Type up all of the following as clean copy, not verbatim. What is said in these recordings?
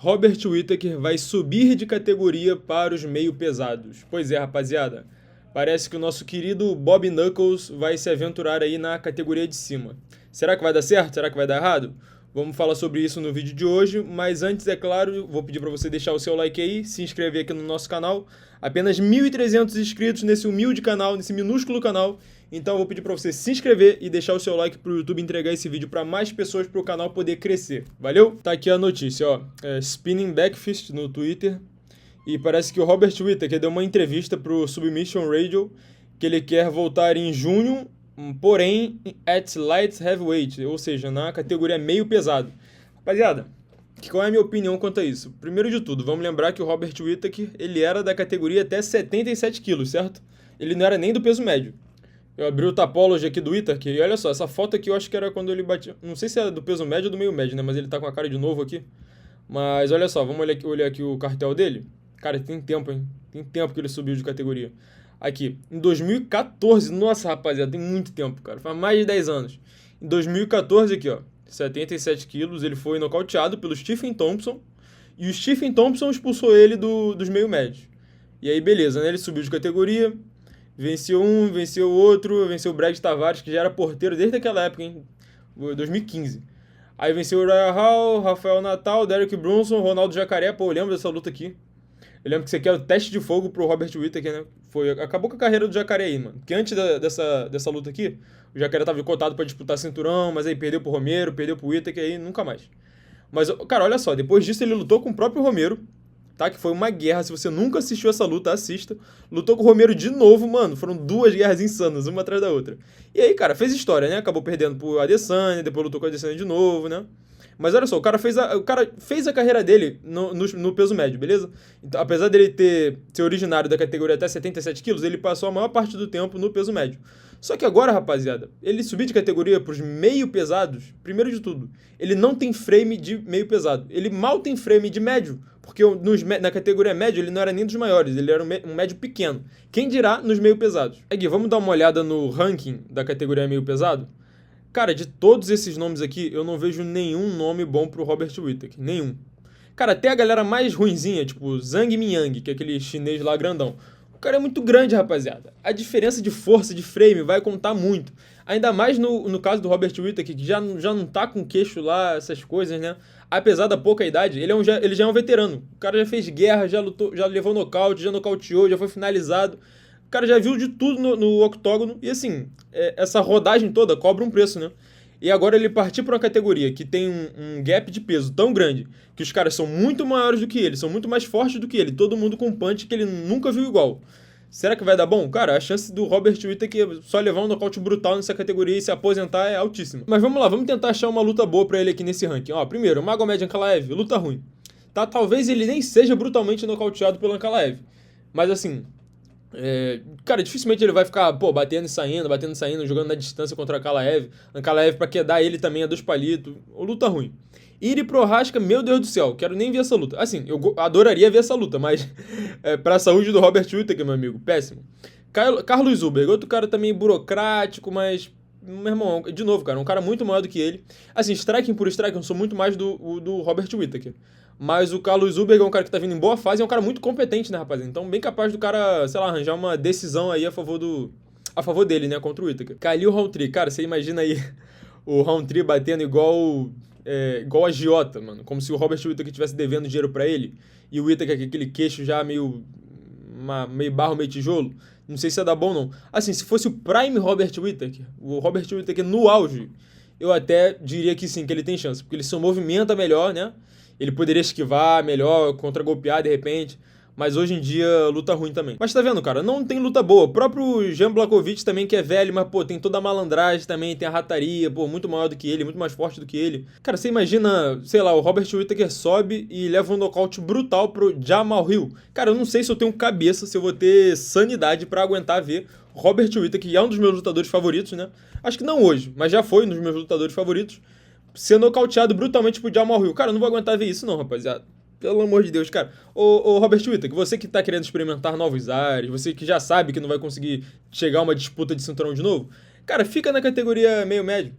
Robert Whittaker vai subir de categoria para os meio pesados. Pois é, rapaziada. Parece que o nosso querido Bob Knuckles vai se aventurar aí na categoria de cima. Será que vai dar certo? Será que vai dar errado? Vamos falar sobre isso no vídeo de hoje, mas antes, é claro, vou pedir para você deixar o seu like aí, se inscrever aqui no nosso canal. Apenas 1.300 inscritos nesse humilde canal, nesse minúsculo canal. Então eu vou pedir para você se inscrever e deixar o seu like para o YouTube entregar esse vídeo para mais pessoas, para o canal poder crescer. Valeu? Tá aqui a notícia, ó. Spinning Backfist no Twitter. E parece que o Robert Whittaker deu uma entrevista pro Submission Radio que ele quer voltar em junho, porém at light heavyweight, ou seja, na categoria meio pesado. Rapaziada, qual é a minha opinião quanto a isso? Primeiro de tudo, vamos lembrar que o Robert Whittaker, ele era da categoria até 77 quilos, certo? Ele não era nem do peso médio. Eu abri o Tapology aqui do Whittaker e olha só, essa foto aqui eu acho que era quando ele batia... Não sei se era do peso médio ou do meio médio, né? Mas ele tá com a cara de novo aqui. Mas olha só, vamos olhar aqui o cartel dele. Cara, tem tempo, hein? Tem tempo que ele subiu de categoria. Aqui, em 2014, nossa, rapaziada, tem muito tempo, cara. Faz mais de 10 anos. Em 2014, aqui, ó, 77 quilos, ele foi nocauteado pelo Stephen Thompson. E o Stephen Thompson expulsou ele dos meio médios. E aí, beleza, né? Ele subiu de categoria, venceu um, venceu o outro, venceu o Brad Tavares, que já era porteiro desde aquela época, hein? 2015. Aí venceu o Ryan Hall, Rafael Natal, Derek Brunson, Ronaldo Jacaré. Pô, eu lembro dessa luta aqui. Eu lembro que isso aqui era o teste de fogo pro Robert Whittaker, né? Acabou com a carreira do Jacaré aí, mano. Porque antes dessa luta aqui, o Jacaré tava cotado pra disputar cinturão, mas aí perdeu pro Romero, perdeu pro Whittaker, aí nunca mais. Mas, cara, olha só, depois disso ele lutou com o próprio Romero, tá? Que foi uma guerra, se você nunca assistiu essa luta, assista. Lutou com o Romero de novo, mano. Foram duas guerras insanas, uma atrás da outra. E aí, cara, fez história, né? Acabou perdendo pro Adesanya, depois lutou com o Adesanya de novo, né? Mas olha só, o cara fez a carreira dele no peso médio, beleza? Então, apesar dele ser originário da categoria até 77 quilos, ele passou a maior parte do tempo no peso médio. Só que agora, rapaziada, ele subir de categoria para os meio pesados, primeiro de tudo, ele não tem frame de meio pesado. Ele mal tem frame de médio, porque na categoria médio ele não era nem dos maiores, ele era um médio pequeno. Quem dirá nos meio pesados? Aqui, vamos dar uma olhada no ranking da categoria meio pesado? Cara, de todos esses nomes aqui, eu não vejo nenhum nome bom pro Robert Whittaker. Nenhum. Cara, até a galera mais ruinzinha, tipo Zhang Mingyang, que é aquele chinês lá grandão. O cara é muito grande, rapaziada. A diferença de força, de frame, vai contar muito. Ainda mais no caso do Robert Whittaker, que já não tá com queixo lá, essas coisas, né? Apesar da pouca idade, ele já é um veterano. O cara já fez guerra, já lutou, já levou nocaute, já nocauteou, já foi finalizado. O cara já viu de tudo no octógono. E assim, essa rodagem toda cobra um preço, né? E agora ele partir para uma categoria que tem um gap de peso tão grande, que os caras são muito maiores do que ele, são muito mais fortes do que ele, todo mundo com um punch que ele nunca viu igual. Será que vai dar bom? Cara, a chance do Robert Whittaker só levar um nocaute brutal nessa categoria e se aposentar é altíssima. Mas vamos lá, vamos tentar achar uma luta boa para ele aqui nesse ranking. Ó, primeiro, o Magomed Ankalaev, luta ruim. Tá? Talvez ele nem seja brutalmente nocauteado pelo Ankalaev. Mas assim... cara, dificilmente ele vai ficar, batendo e saindo, jogando na distância contra a Ankalaev. Ankalaev pra quedar ele também é dos palitos. Luta ruim. Iri Prohaska, meu Deus do céu, quero nem ver essa luta. Assim, eu adoraria ver essa luta, mas pra saúde do Robert Whittaker, meu amigo, péssimo. Carlos Zuber, outro cara também burocrático, mas... Meu irmão, de novo, cara, um cara muito maior do que ele. Assim, striking por striking, eu sou muito mais do Robert Whittaker. Mas o Carlos Zuber é um cara que tá vindo em boa fase, é um cara muito competente, né, rapaziada? Então, bem capaz do cara, sei lá, arranjar uma decisão aí a favor dele, né, contra o Whittaker. Khalil Rountree, cara, você imagina aí o Rountree batendo igual a Giota, mano. Como se o Robert Whittaker estivesse devendo dinheiro pra ele. E o Whittaker com aquele queixo já meio barro, meio tijolo. Não sei se ia dar bom, não. Assim, se fosse o Prime Robert Whittaker, o Robert Whittaker no auge, eu até diria que sim, que ele tem chance. Porque ele se movimenta melhor, né? Ele poderia esquivar melhor, contra-golpear de repente. Mas hoje em dia, luta ruim também. Mas tá vendo, cara? Não tem luta boa. O próprio Jan Blachowicz também, que é velho, mas, tem toda a malandragem também, tem a rataria, muito maior do que ele, muito mais forte do que ele. Cara, você imagina, sei lá, o Robert Whittaker sobe e leva um nocaute brutal pro Jamal Hill. Cara, eu não sei se eu tenho cabeça, se eu vou ter sanidade pra aguentar ver o Robert Whittaker, que é um dos meus lutadores favoritos, né? Acho que não hoje, mas já foi um dos meus lutadores favoritos, ser nocauteado brutalmente pro Jamal Hill. Cara, eu não vou aguentar ver isso não, rapaziada. Pelo amor de Deus, cara. Ô Robert Whittaker, você que tá querendo experimentar novos ares, você que já sabe que não vai conseguir chegar a uma disputa de cinturão de novo, cara, fica na categoria meio médio,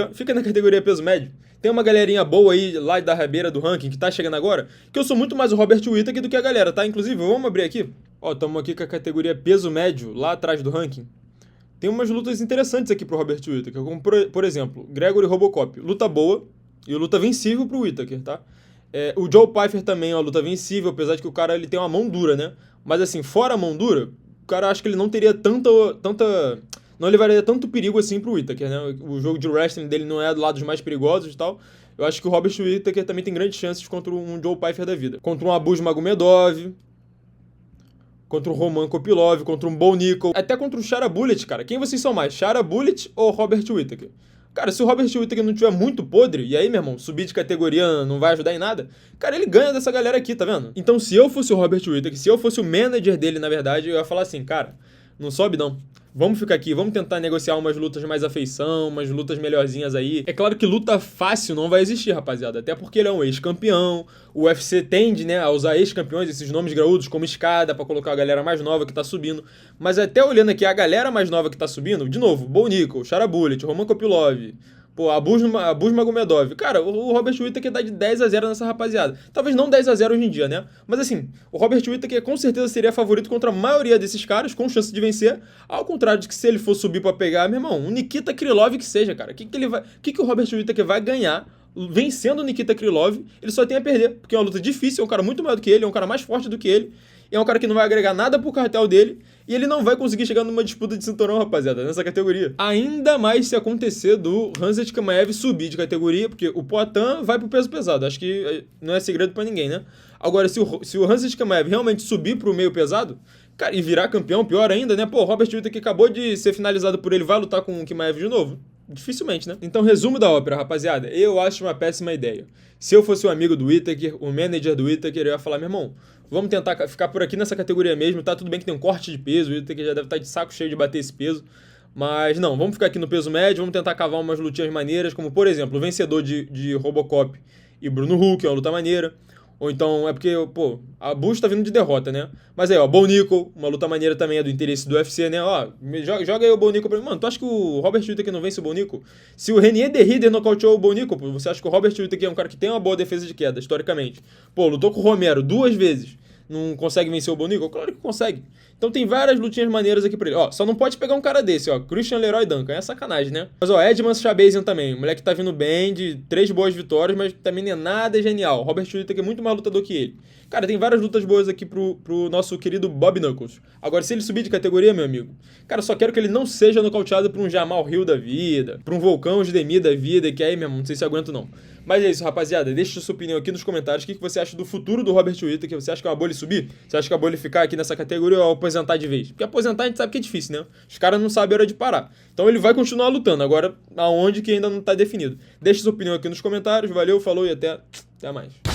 ó, fica na categoria peso médio. Tem uma galerinha boa aí, lá da rabeira do ranking, que tá chegando agora, que eu sou muito mais o Robert Whittaker do que a galera, tá? Inclusive, vamos abrir aqui. Ó, estamos aqui com a categoria peso médio, lá atrás do ranking. Tem umas lutas interessantes aqui pro Robert Whittaker, como por exemplo, Gregory Robocop. Luta boa e luta vencível pro Whittaker, tá? O Joe Pyfer também é uma luta vencível, apesar de que o cara ele tem uma mão dura, né? Mas assim, fora a mão dura, o cara acha que ele não teria não levaria tanto perigo assim pro Whittaker, né? O jogo de wrestling dele não é do lado dos mais perigosos e tal. Eu acho que o Robert Whittaker também tem grandes chances contra um Joe Pyfer da vida. Contra um Abus Magomedov, contra um Roman Kopylov, contra um Bo Nickal, até contra o Chara Bullet, cara. Quem vocês são mais, Chara Bullet ou Robert Whittaker? Cara, se o Robert Whittaker não tiver muito podre, e aí, meu irmão, subir de categoria não vai ajudar em nada, cara, ele ganha dessa galera aqui, tá vendo? Então, se eu fosse o Robert Whittaker, se eu fosse o manager dele, na verdade, eu ia falar assim, cara, não sobe não. Vamos ficar aqui, vamos tentar negociar umas lutas mais afeição, umas lutas melhorzinhas aí. É claro que luta fácil não vai existir, rapaziada. Até porque ele é um ex-campeão. O UFC tende, né, a usar ex-campeões, esses nomes graúdos, como escada, pra colocar a galera mais nova que tá subindo. Mas até olhando aqui, a galera mais nova que tá subindo, de novo, Bo Nickal, Chara Bullet, Roman Kopylov, pô, Abus Magomedov. Cara, o Robert Whittaker dá de 10-0 nessa rapaziada. Talvez não 10-0 hoje em dia, né? Mas assim, o Robert Whittaker com certeza seria favorito contra a maioria desses caras, com chance de vencer. Ao contrário de que se ele for subir pra pegar, meu irmão, um Nikita Krylov que seja, cara. O que o Robert Whittaker vai ganhar vencendo o Nikita Krylov? Ele só tem a perder, porque é uma luta difícil, é um cara muito maior do que ele, é um cara mais forte do que ele. É um cara que não vai agregar nada pro cartel dele. E ele não vai conseguir chegar numa disputa de cinturão, rapaziada, nessa categoria. Ainda mais se acontecer do Khamzat Chimaev subir de categoria, porque o Poatan vai pro peso pesado. Acho que não é segredo pra ninguém, né? Agora, se o Khamzat Chimaev realmente subir pro meio pesado, cara, e virar campeão, pior ainda, né? Pô, o Robert Whittaker acabou de ser finalizado por ele, vai lutar com o Chimaev de novo? Dificilmente, né? Então, resumo da ópera, rapaziada. Eu acho uma péssima ideia. Se eu fosse o amigo do Whittaker, o manager do Whittaker, eu ia falar, meu irmão, vamos tentar ficar por aqui nessa categoria mesmo, tá? Tudo bem que tem um corte de peso, o Whittaker já deve estar de saco cheio de bater esse peso. Mas não, vamos ficar aqui no peso médio, vamos tentar cavar umas lutinhas maneiras, como por exemplo, o vencedor de Robocop e Bruno Huck, é uma luta maneira. Ou então, é porque, pô, a Bush tá vindo de derrota, né? Mas aí, ó, Bo Nickal, uma luta maneira também é do interesse do UFC, né? Ó, joga aí o Bo Nickal pra mim. Mano, tu acha que o Robert Whittaker não vence o Bo Nickal? Se o Renier Derrider nocauteou o Bo Nickal, pô, você acha que o Robert Whittaker é um cara que tem uma boa defesa de queda, historicamente? Pô, lutou com o Romero 2 vezes. Não consegue vencer o Bo Nickal? Claro que consegue. Então tem várias lutinhas maneiras aqui pra ele. Ó, só não pode pegar um cara desse, ó. Christian Leroy Duncan. É sacanagem, né? Mas, ó, Edmund Shabazian também. O moleque tá vindo bem, de 3 boas vitórias, mas também não é nada genial. Robert Whittaker é muito mais lutador que ele. Cara, tem várias lutas boas aqui pro nosso querido Bob Knuckles. Agora, se ele subir de categoria, meu amigo, cara, só quero que ele não seja nocauteado por um Jamal Hill da vida, por um Volcão Demi da vida, que aí mesmo, não sei se aguento não. Mas é isso, rapaziada. Deixa sua opinião aqui nos comentários. O que você acha do futuro do Robert Whittaker? Você acha que é uma boa ele subir? Você acha que é uma boa ele ficar aqui nessa categoria ou aposentar de vez? Porque aposentar a gente sabe que é difícil, né? Os caras não sabem a hora de parar. Então ele vai continuar lutando. Agora, aonde que ainda não tá definido. Deixa sua opinião aqui nos comentários. Valeu, falou e até mais.